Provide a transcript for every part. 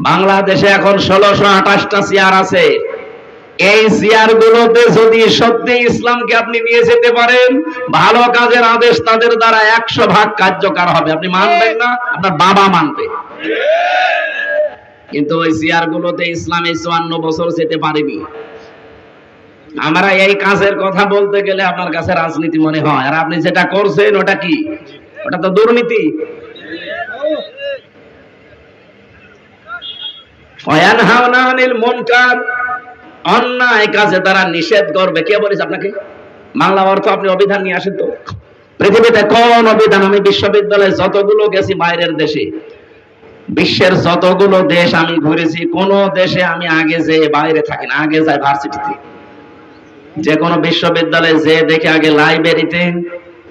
বাংলাদেশে এখন 1628টা চেয়ার আছে। এই চেয়ার গুলোতে যদি সত্যি ইসলামকে আপনি নিয়ে যেতে পারেন, ভালো কাজের আদেশ তাদের দ্বারা 100% কার্যকর হবে। আপনি মানবেন না, আপনার বাবা মানবে। কিন্তু ওই চেয়ার গুলোতে ইসলামে 54 বছর যেতে পারেনি। আমরা এই কাজের কথা বলতে গেলে আপনার কাছে রাজনীতি মনে হয়, আর আপনি যেটা করছেন ওটা কি? ওটা তো দুর্নীতি। ওয়ায়ানহাউনা আনিল মুনকার, অন্যায় কাজে তারা নিষেধ করবে। কে বলেছে আপনাকে? বাংলা অর্থ আপনি অভিধান নিয়ে আসেন তো। পৃথিবীতে কোন অভিধান, আমি বিশ্ববিদ্যালয়ে যতগুলো গেছি বাইরের দেশে, বিশ্বের যতগুলো দেশ আমি ঘুরেছি, কোন দেশে আমি আগে যে বাইরে থাকি না, আগে যাই ভার্সিটিতে। যে কোনো বিশ্ববিদ্যালয়ে যে দেখে আগে লাইব্রেরিতে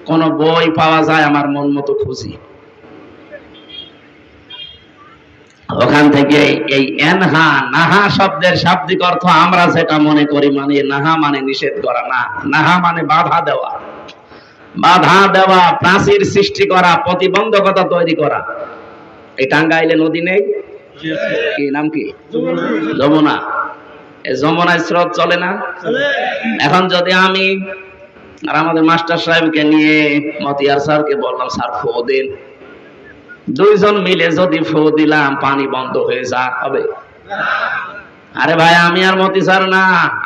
কোন বই পাওয়া যায় আমার মন মতো খুঁজি, ওখান থেকে এই এনহা নাহা শব্দের শাব্দিক অর্থ আমরা যেটা মনে করি, মানে নাহা মানে নিষেধ করা, না, নাহা মানে বাধা দেওয়া। বাধা দেওয়া, প্রাচীর সৃষ্টি করা, প্রতিবন্ধকতা তৈরি করা। এই টাঙ্গাইলে নদী নেই, কি নাম কি? যমুনা। এই যমুনায় স্রোত চলে না? এখন যদি আমি আর আমাদের মাস্টার সাহেবকে নিয়ে মতিয়ার স্যারকে বললাম, স্যার ফু দিন, দুইজন মিলে যদি ফু দিলাম, পানি বন্ধ হয়ে যা হবে? আরে ভাই, আমি আর মতি স্যার না,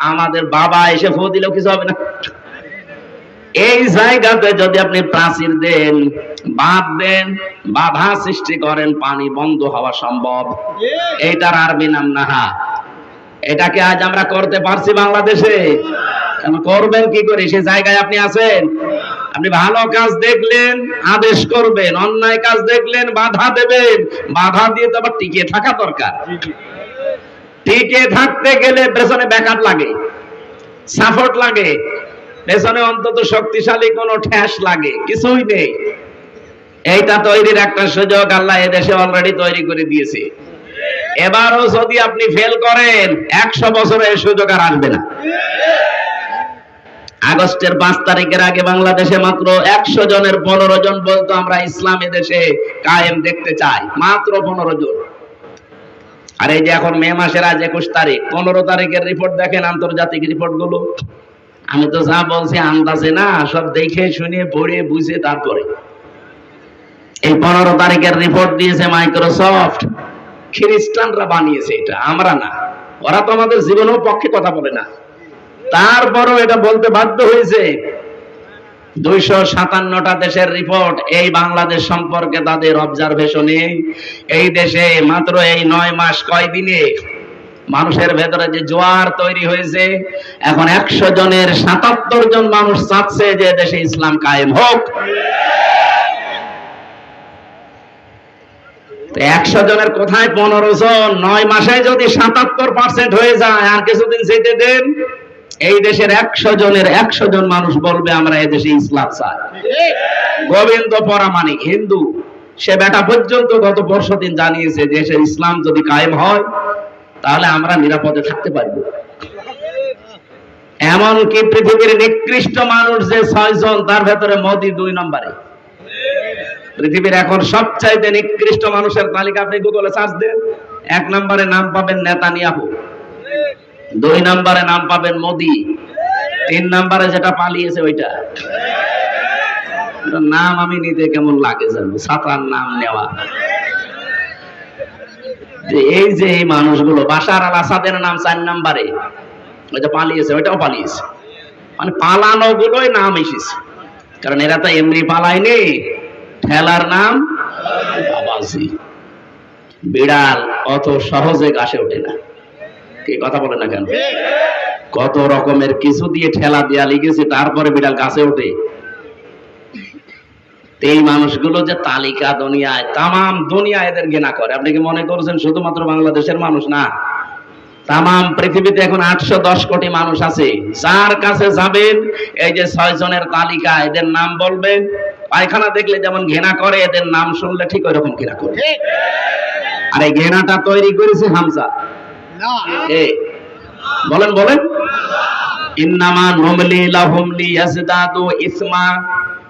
আমাদের বাবা এসে ফু দিলেও কিছু হবে না। এই জায়গাতে যদি আপনি প্রাচীর দেন, বাঁধ দেন, বাধা সৃষ্টি করেন, পানি বন্ধ হওয়া সম্ভব। এইটার আরবি নাম নাহা। এটাকে আজ আমরা করতে পারছি বাংলাদেশে? কেন করবেন কি করে? সে জায়গায় আপনি আছেন? আপনি ভালো কাজ দেখলেন আদেশ করবেন, অন্যায় কাজ দেখলেন বাধা দেবেন। বাধা দিয়ে তো আবার টিকে থাকা দরকার। টিকে থাকতে গেলে পেছনে ব্যাকআপ লাগে, সাপোর্ট লাগে, পেছনে অন্তত শক্তিশালী কোনো ঠ্যাস লাগে। কিছুই নেই। এইটা তৈরির একটা সুযোগ আল্লাহ এদেশে অলরেডি তৈরি করে দিয়েছে। এবারও যদি আপনি ফেল করেন, 100 বছরে এই সুযোগ আর আসবে না। আগস্টের 5 তারিখের আগে বাংলাদেশে মাত্র 100 জনের 15 জন বলতো আমরা ইসলাম এদেশে কায়েম দেখতে চাই, মাত্র 15 জন। আর এই যে এখন মে মাসের আজ 21 তারিখ, 15 তারিখের রিপোর্ট দেখেন, আন্তর্জাতিক রিপোর্ট গুলো। আমি তো যা বলছি আন্দাজে না, সব দেখে শুনে পড়ে বুঝে তারপরে। এই 15 তারিখের রিপোর্ট দিয়েছে মাইক্রোসফট। খ্রিস্টানরা বানিয়েছে এটা, আমরা না। ওরা তো আমাদের জীবনের পক্ষে কথা বলে না, তারপরও এটা বলতে বাধ্য হয়েছে। 257টা দেশের রিপোর্ট এই বাংলাদেশ সম্পর্কে তাদের অবজারভেশনে। এই দেশে মাত্র এই 9 মাস কয়দিনে মানুষের ভেতরে যে জোয়ার তৈরি হয়েছে, এখন 100 জনের 77 জন মানুষ চাচ্ছে যে দেশে ইসলাম কায়েম হোক। 100 জনের কোথায় 15 জন? 9 মাসে যদি 77% হয়ে যায়, আর কিছুদিন যেতে দেন, এই দেশের 100 জনের 100 জন মানুষ বলবে আমরা এই দেশে ইসলাম চাই। গোবিন্দ পরামানিক হিন্দু, সে বেটা পর্যন্ত গত বর্ষদিন জানিয়েছে দেশে ইসলাম যদি কায়েম হয় তাহলে আমরা নিরাপদে থাকতে পারবো। এমনকি পৃথিবীর নিকৃষ্ট মানুষ যে 6 জন, তার ভেতরে মোদি 2 নম্বরে। পৃথিবীর এখন সবচাইতে নিকৃষ্ট মানুষের তালিকা আপনি গুগলে সার্চ দেন, 1 নম্বরে নাম পাবেন নেতানিয়াহু, 2 নম্বরে নাম পাবেন মোদি, 3 নম্বরে যেটা পালিয়েছে ওইটা। নাম আমি নিতে কেমন লাগে জানো, সাতার নাম নেওয়া। এই যে এই মানুষগুলো, বাশার আল আসাদের নাম 4 নম্বরে, ওইটা পালিয়েছে, ওইটাও পালিয়েছে। মানে পালানো গুলোই নাম এসেছে, কারণ এরা তো এমনি পালায়নি। ঠেলার নাম বাবাজি। বিড়াল অত সহজে গাছে ওঠে না, কি কথা বলে না কেন? কত রকমের কিছু দিয়ে ঠেলা দেয়া লিখেছে, তারপরে বিড়াল গাছে ওঠে। এই মানুষগুলো যে তালিকা দুনিয়ায়, তাম দুনিয়া এদের ঘৃণা করে। আপনি কি মনে করছেন শুধুমাত্র বাংলাদেশের মানুষ? না, তাম পৃথিবীতে এখন 810 কোটি মানুষ আছে। যার কাছে যাবেন, এই যে 6 জনের তালিকা, এদের নাম বলবেন, পায়খানা দেখলে যেমন ঘৃণা করে, এদের নাম শুনলে ঠিক ওই রকম ঘৃণা করে। আর এই ঘৃণাটা তৈরি করেছে হামজা। বলেন বলেন, ইন্নামা নুমলি লাহুম লিয়াজদাদু ইসমা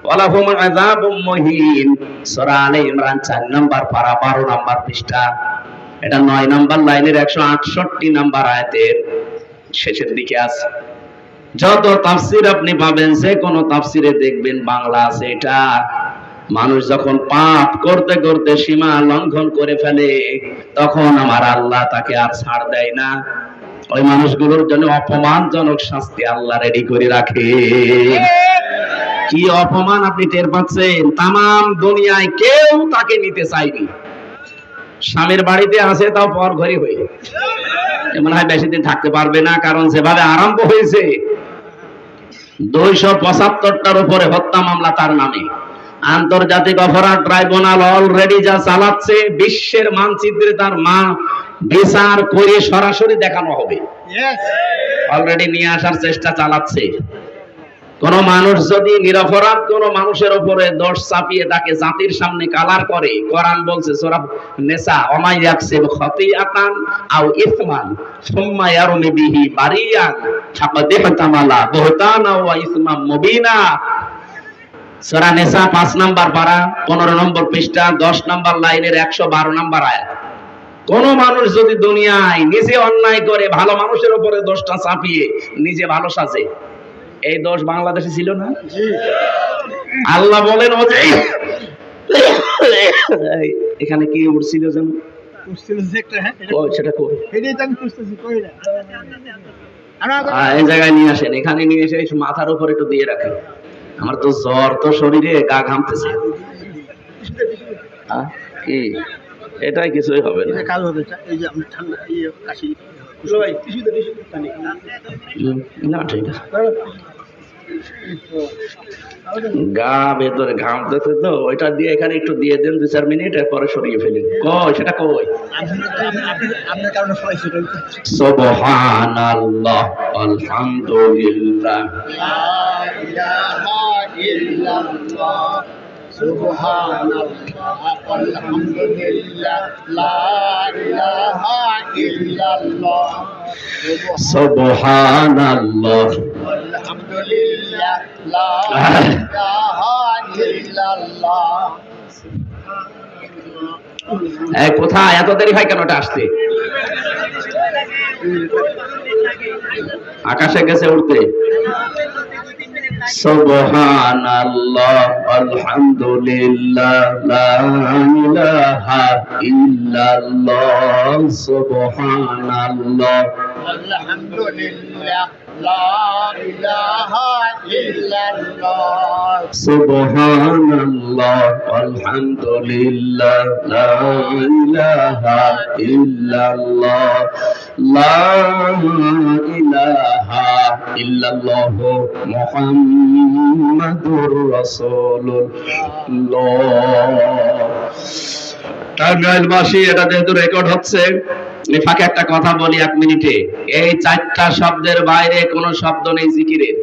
ওয়া লাহুম আযাবুম মুহিন। সূরা আলে ইমরান 4 নম্বর পারা 12 নম্বর পৃষ্ঠা। এটা 9 নম্বর লাইনের 168 নম্বর আয়াতের শেষের দিকে আছে। যত তাফসির আপনি পাবেন, যে কোনো তাফসিরে দেখবেন বাংলা আছে এটা। মানুষ যখন পাপ করতে করতে সীমা লঙ্ঘন করে ফেলে, তখন আমার আল্লাহ তাকে আর ছাড় দেয় না। ওই মানুষগুলোর জন্য অপমানজনক শাস্তি আল্লাহ রেডি করে রাখে। কি অপমান আপনি টের পাচ্ছেন? তামাম দুনিয়ায় কেউ তাকে নিতে চায়নি। স্বামীর বাড়িতে আছে, তাও পর ঘরে হয়ে মনে হয় বেশি দিন থাকতে পারবে না, কারণ যেভাবে আরম্ভ হয়েছে 275টার উপরে হত্যা মামলা তার নামে। আন্তর্জাতিক অপরাধ ট্রাইব্যুনাল অলরেডি যা চালাচ্ছে, বিশ্বের মানচিত্রে তার মা বিচার করে সরাসরি দেখানো হবে, অলরেডি নিয়ে আসার চেষ্টা চালাচ্ছে। কোন মানুষ যদি নিরপরাধ কোন মানুষের উপরে দোষ চাপিয়ে তাকে জাতির সামনে কালার করে, কোরআন বলছে সূরা নিসা, ওমাই ইয়াকসিব খাতিয়াতান আও ইসমান সুম্মা ইয়ারমি বিহি বারিয়ান ফাকাদ ইহতামালা বুহতানা ওয়া ইসমান মুবিনা। সূরা নিসা 5 নম্বর পারা 15 নম্বর পৃষ্ঠা 10 নম্বর লাইনের 112 নম্বর আয়াত। কোন মানুষ যদি দুনিয়ায় নিজে অন্যায় করে ভালো মানুষের উপরে দোষটা চাপিয়ে নিজে ভালো সাজে, এই দোষ বাংলাদেশে ছিল না? আল্লাহ বলেন ও যে এখানে কি উঠছিল যেন সেটা কই, এই জায়গায় নিয়ে আসেন, এখানে নিয়ে এসে মাথার উপর একটু দিয়ে রাখেন। আমার তো জ্বর, তো শরীরে গা ঘামতেছে। কি এটাই কিছুই হবে না, না ঠিক আছে। গা ভেতরে ঘামতেছে তো, ওইটা দিয়ে এখানে একটু দিয়ে দেন 2-4 মিনিট, এরপরে সরিয়ে ফেলেন। কই সেটা কই? সুবহানাল্লাহ আলহামদুলিল্লাহ লা ইলাহা ইল্লাল্লাহ সুবহানাল্লাহ আলহামদুলিল্লাহ লা ইলাহা ইল্লাল্লাহ সুবহানাল্লাহ আলহামদুলিল্লাহ লা ইলাহা ইল্লাল্লাহ। এই কোথায় এত দেরি হয় কেন? এটা আসতে আকাশে গেছে উঠতে। সুবহানাল্লাহ আলহামদুলিল্লাহ লা ইলাহা ইল্লাল্লাহ সুবহানাল্লাহ আলহামদুলিল্লাহ লা ইলাহা ইল্লাল্লাহ সুবহানাল্লাহ আলহামদুলিল্লাহ লা ইলাহা ইল্লাল্লাহ লা ইলাহা ইল্লাল্লাহ মুহাম্মাদুর রাসূলুল্লাহ। টাঙ্গাইলবাসী, এটা যেহেতু রেকর্ড হচ্ছে, এই ফাঁকে একটা কথা বলি 1 মিনিটে। এই 4টা শব্দের বাইরে কোনো শব্দ নেই জিকিরের।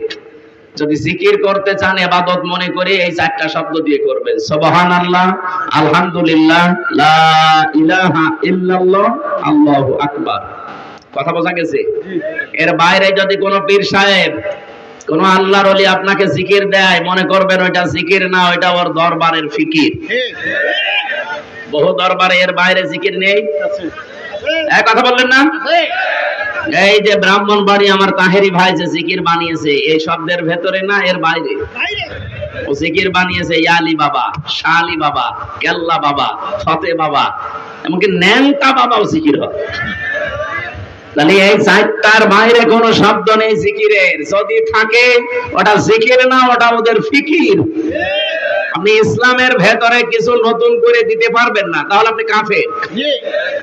যদি জিকির করতে চান, ইবাদত মনে করে এই 4টা শব্দ দিয়ে করবেন। সুবহানাল্লাহ, আলহামদুলিল্লাহ, লা ইলাহা ইল্লাল্লাহ, আল্লাহু আকবার। কথা বোঝা গেছে? এর বাইরে যদি কোনো পীর সাহেব, কোন আল্লাহর ওলি আপনাকে জিকির দেয়, মনে করবেন ওইটা জিকির না, ওইটা ওর দরবারের ফিকির। বহু দরবারে এর বাইরে জিকির নেই। এক কথা বললেন না? এই যে ব্রাহ্মণবাড়ি আমার তাহেরি ভাই যে জিকির বানিয়েছে, এই শব্দের ভেতরে না, এর বাইরে। ও জিকির বানিয়েছে ইয়ালি বাবা, শালি বাবা, কেল্লা বাবা, ফতে বাবা, এমনকি ন্যাংটা বাবাও জিকির হয়। তাহলে এই 4টার বাইরে কোনো শব্দ নেই জিকিরের। যদি থাকে ওটা জিকির না, ওটা ওদের ফিকির। আপনি ইসলামের ভেতরে কিছু নতুন করে দিতে পারবেন না, তাহলে আপনি কাফের।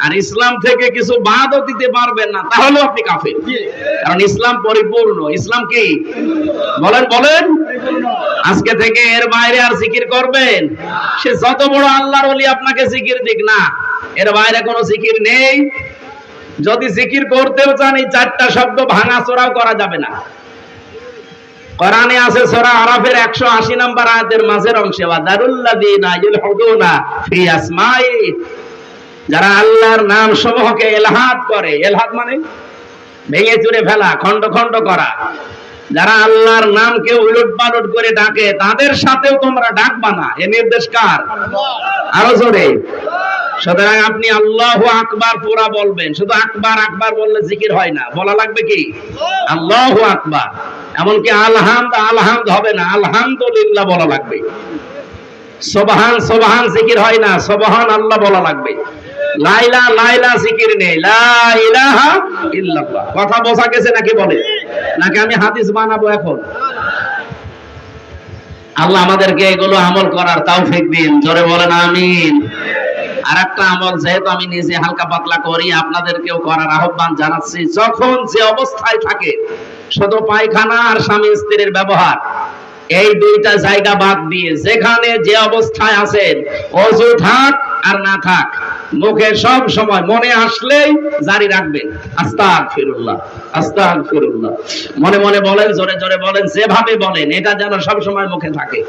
আর ইসলাম থেকে কিছু বাদও দিতে পারবেন না, তাহলে আপনি কাফের। কারণ ইসলাম পরিপূর্ণ। ইসলাম কি বলেন বলেন? আজকে থেকে এর বাইরে আর জিকির করবেন, সে যত বড় আল্লাহর ওলি আপনাকে জিকির দিক না, এর বাইরে কোনো জিকির নেই। যদি জিকির করতেও চান, এই 4টা শব্দ ভাঙা চোরাও করা যাবে না। কোরআনে আছে সূরা আরাফের 180 নম্বর আয়াতের মাঝের অংশে, ওয়াদারুল্লাযীনা ইলহুদুনা ফি আসমাই, যারা আল্লাহর নাম সমূহকে ইলহাদ করে। ইলহাদ মানে ভেঙে চুরে ফেলা, খন্ড খন্ড করা। যারা আল্লাহর নামকে উলট পালট করে ডাকে তাদের সাথেও তোমরা ডাকবা না, এ নির্দেশ কার? আরো জোরে। সুতরাং আপনি আল্লাহু আকবার পুরা বলবেন। শুধু আকবার আকবার বললে জিকির হয় না, বলা লাগবে কি আল্লাহু আকবার। এমনকি আলহামদ আলহামদ হবে না, আলহামদুলিল্লাহ বলা লাগবে। সুবহান সুবহান জিকির হয় না, সুবহান আল্লাহ বলা লাগবে। লাইলা লাইলা জিকির নেই, লা ইলাহা ইল্লাল্লাহ। কথা বোঝা গেছে নাকি বলে? নাকি আমি হাদিস বানাবো এখন? আল্লাহ আমাদেরকে এগুলো আমল করার তৌফিক দিন, জোরে বলেন আমিন। আর একটা আমল যেহেতু আমি নিজে হালকা পাতলা করি, আপনাদেরকেও করার আহ্বান জানাচ্ছি। যখন যে অবস্থায় থাকে, শুধু পায়খানা আর স্বামী স্ত্রীর ব্যবহার, এই দুইটা জায়গা বাদ দিয়ে যেখানে যে অবস্থায় আছেন, ওযু থাক আর না থাক, মুখে সব সময় মনে আসলেই জারি রাখবেন আস্তাগফিরুল্লাহ আস্তাগফিরুল্লাহ। মনে মনে বলেন, জোরে জোরে বলেন, যেভাবে বলেন, এটা যেন সব সময় মুখে থাকে।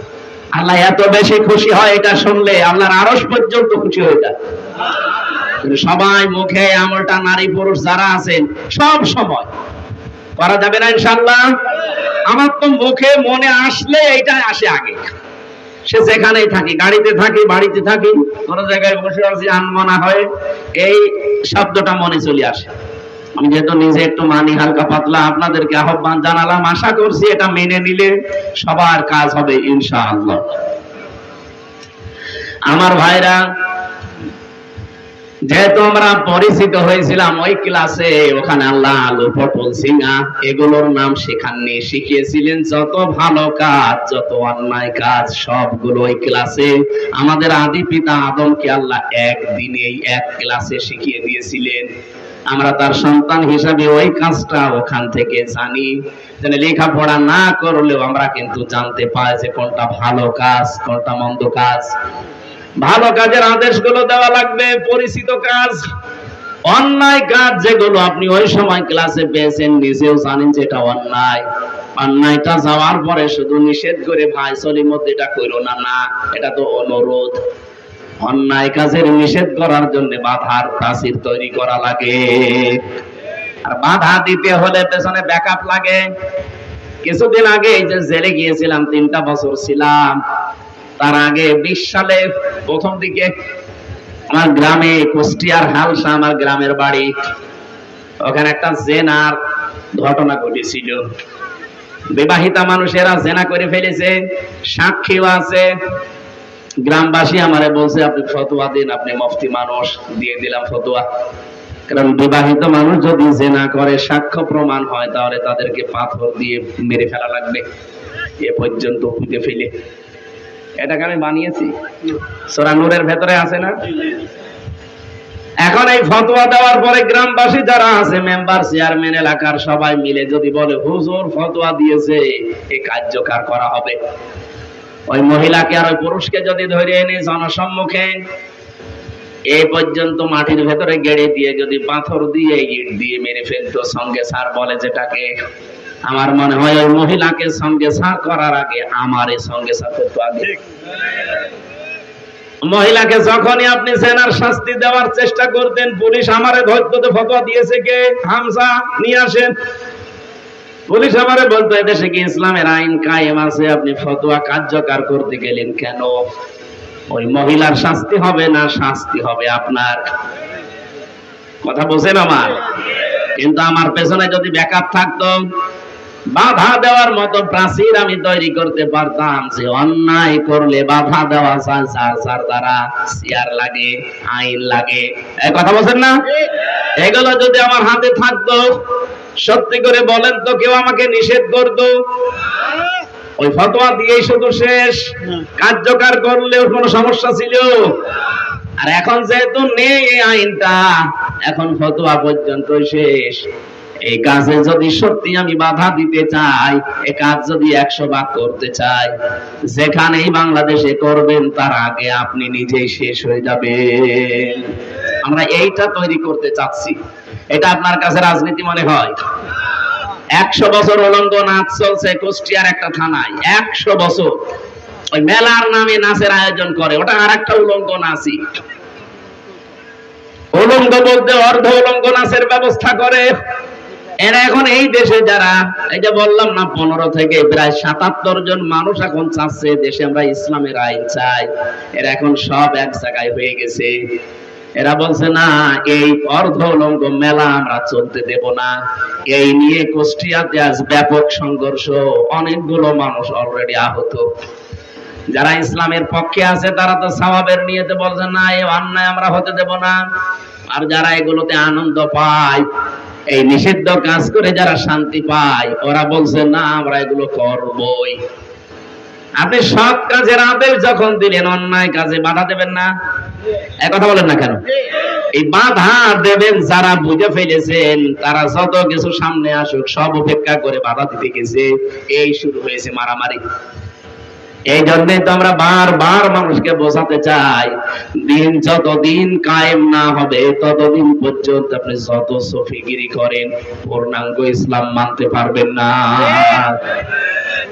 আল্লাহ এত বেশি খুশি হয় এটা শুনলে, আল্লাহর আরশ পর্যন্ত খুশি হয়ে যায়। সবাই মুখে আমলটা, নারী পুরুষ যারা আছেন সব সময় করা যাবে না ইনশাআল্লাহ? আমার তো মুখে মনে আসলে এইটা আসে আগে, সে যেখানেই থাকি, গাড়িতে থাকি, বাড়িতে থাকি, কোন জায়গায় বসে আছি, আনমনা হয়, এই শব্দটা মনে চলে আসে। আমি যেহেতু নিজে একটু মানি হালকা পাতলা, আপনাদেরকে আহ্বান জানালাম, আশা করছি এটা মেনে নিলে সবার কাজ হবে ইনশাআল্লাহ। আমার ভাইরা, যেহেতু আমরা পরিচিত হয়েছিলাম ওই ক্লাসে, ওখানে আল্লাহ আলু পটল সিঙ্গা এগুলোর নাম শেখাননি, শিখিয়েছিলেন যত ভালো কাজ, যত অন্যায় কাজ, সবগুলো ওই ক্লাসে আমাদের আদি পিতা আদমকে আল্লাহ একদিনেই এক ক্লাসে শিখিয়ে দিয়েছিলেন। আমরা তার সন্তান হিসাবে ওই কাজটা ওখান থেকে জানি। লেখাপড়া না করলেও আমরা কিন্তু জানতে পাই যে কোনটা ভালো কাজ, কোনটা মন্দ কাজ। ভালো কাজের আদেশগুলো দেওয়া লাগবে, পরিচিত কাজ। অন্যায় কাজ যেগুলো আপনি ওই সময় ক্লাসে পেয়েছেন, নিজেও জানেন যে এটা অন্যায়, অন্যায়টা যাওয়ার পরে শুধু নিষেধ করে ভাই চলির মধ্যে এটা কইরো না, না, এটা তো অনুরোধ। অন্যায় কাজের নিষেধ করার জন্য বাধার প্রাচীর তৈরি করা লাগে। আর বাধা দিতে হলে পেছনে ব্যাকআপ লাগে। কিছুদিন আগে এই যে জেলে গিয়েছিলাম, 3টা বছর ছিলাম। তার আগে 20 সালে প্রথম দিকে আমার গ্রামে, কুষ্টিয়ার হালসা আমার গ্রামের বাড়ি, ওখানে একটা জেনার ঘটনা ঘটেছিল। বিবাহিতা মানুষেরা জেনা করে ফেলেছে, সাক্ষীও আছে। গ্রামবাসী আমারে বলছে আপনি ফতোয়া দিন, আপনি মুফতি মানুষ। দিয়ে দিলাম ফতোয়া। কারণ বিবাহিত মানুষ যদি জেনা করে, সাক্ষ্য প্রমাণ হয়, তাহলে তাদেরকে পাথর দিয়ে মেরে ফেলা লাগবে, এ পর্যন্ত পুঁতে ফেলে। এটাকে আমি বানিয়েছি, সূরা নূরের ভেতরে আছে না? এখন এই ফতোয়া দেওয়ার পরে গ্রামবাসী যারা আছে, মেম্বার, চেয়ারম্যান, এলাকার সবাই মিলে যদি বলে হুজুর ফতোয়া দিয়েছে, এই কার্যকর করা হবে। ওই মহিলাকে আর ওই পুরুষকে যদি ধরে এনে জনসম্মুখে এই পর্যন্ত মাটির ভেতরে গেড়ে দিয়ে যদি পাথর দিয়ে, ইট দিয়ে মেরে ফেলতো, সঙ্গে সার বলে যেটাকে, আমার মনে হয় ওই মহিলাকে সঙ্গে সার করার আগে আমার এই সঙ্গে সার করতে আগে। মহিলাকে যখনই আপনি জেনার শাস্তি দেওয়ার চেষ্টা করতেন, পুলিশ আমারে ধরতে ফতোয়া দিয়েছে কে, হামজা নিয়ে আসেন। পুলিশ আমারে বলতো এদেশে কি ইসলামের আইন কায়েম আছে, আপনি ফতোয়া কার্যকর করতে গেলেন কেন? ওই মহিলার শাস্তি হবে না, শাস্তি হবে আপনার। কথা বোঝেন আমার? কিন্তু আমার পেছনে যদি ব্যাকআপ থাকতো, বাধা দেওয়ার মতো প্রাচীর আমি তৈরি করতে পারতাম, যে অন্যায় করলে বাধা দেওয়া যায়, যার দ্বারা চেয়ার লাগে, আইন লাগে। এই কথা বলছেন না? এগুলো যদি আমার হাতে থাকতো, সত্যি করে বলেন তো, কেউ আমাকে নিষেধ করতো? ওই ফতোয়া দিয়েই শুধু শেষ, কার্যকর করলেও কোনো সমস্যা ছিল? আর এখন যেহেতু নেই এই আইনটা, এখন ফতোয়া পর্যন্ত শেষ। এই কাজে যদি সত্যি আমি বাধা দিতে চাই, এই কাজ যদি 100 ভাগ করতে চাই, যেখানেই বাংলাদেশে করবেন তার আগে আপনি নিজেই শেষ হয়ে যাবেন। আমরা এইটা তৈরি করতে চাচ্ছি। এটা আপনার কাছে রাজনীতি মনে হয়? 100 বছর উলঙ্গ নাচ চলছে কুষ্টিয়ার একটা থানায়, 100 বছর। ওই মেলার নামে নাচের আয়োজন করে, ওটা আর একটা উলঙ্গ নাচই। উলঙ্গ বলতে অর্ধ উলঙ্গ নাচের ব্যবস্থা করে। এরা এখন এই দেশে যারা, এই যে বললাম না 15 থেকে প্রায় 77 জন মানুষ এখন চাচ্ছে দেশে আমরা ইসলামের আইন চাই, এরা এখন সব এক জায়গায় হয়ে গেছে। এরা বলছে না, এই অর্ধ উলঙ্গ মেলা আমরা চলতে দেব না। এই নিয়ে কুষ্টিয়াতে আজ ব্যাপক সংঘর্ষ, অনেকগুলো মানুষ অলরেডি আহত। যারা ইসলামের পক্ষে আছে তারা তো সওয়াবের নিয়তে বলছে না, এই অন্যায় আমরা হতে দেব না। আর যারা এগুলোতে আনন্দ পায়, এই নিষিদ্ধ কাজ করে যারা শান্তি পায়, ওরা বলছে না আমরা এগুলো করবই। আপনি সৎ কাজের আদেশ যখন দিলেন, অন্যায় কাজে বাধা দেবেন না? এক কথা বলেন না কেন? এই বাধা দেবেন যারা বুঝে ফেলেছেন, তারা যত কিছু সামনে আসুক সব উপেক্ষা করে বাধা দিতে গেছে। এই শুরু হয়েছে মারামারি। এই জন্যই তো আমরা বারবার মানুষকে বোঝাতে চাই, দিন যতদিন কায়েম না হবে ততদিন পর্যন্ত আপনি যত সফিগিরি করেন পূর্ণাঙ্গ ইসলাম মানতে পারবেন না।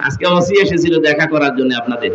আজকে ওসি এসেছিল দেখা করার জন্য আপনাদের।